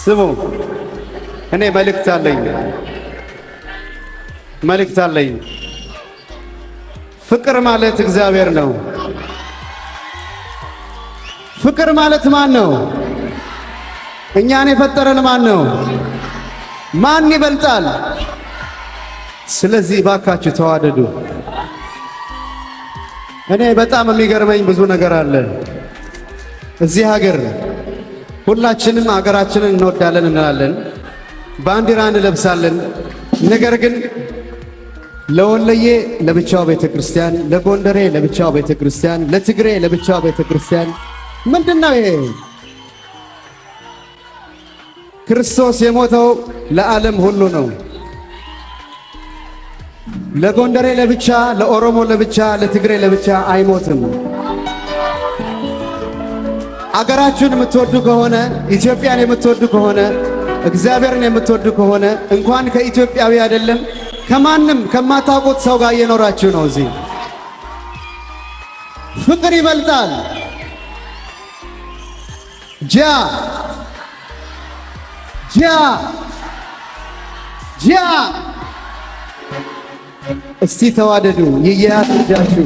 ስሙ እኔ መልእክት አለኝ። ፍቅር ማለት እግዚአብሔር ነው። ፍቅር ማለት ማን ነው? እኛን የፈጠረን ማን ነው? ማን ይበልጣል? ስለዚህ ባካችሁ ተዋደዱ። እኔ በጣም የሚገርመኝ ብዙ ነገር አለ። እዚህ ሀገር ሁላችንም ሀገራችንን እንወዳለን እንላለን፣ ባንዲራ እንለብሳለን። ነገር ግን ለወለዬ ለብቻው ቤተክርስቲያን፣ ለጎንደሬ ለብቻው ቤተክርስቲያን፣ ለትግሬ ለብቻው ቤተክርስቲያን ምንድነው ይሄ? ክርስቶስ የሞተው ለዓለም ሁሉ ነው። ለጎንደሬ ለብቻ፣ ለኦሮሞ ለብቻ፣ ለትግሬ ለብቻ አይሞትም። አገራችሁን የምትወዱ ከሆነ ኢትዮጵያን የምትወዱ ከሆነ እግዚአብሔርን የምትወዱ ከሆነ እንኳን ከኢትዮጵያዊ አይደለም ከማንም ከማታውቁት ሰው ጋር እየኖራችሁ ነው። እዚህ ፍቅር ይበልጣል። እስቲ ተዋደዱ። ይያያዝ እጃችሁ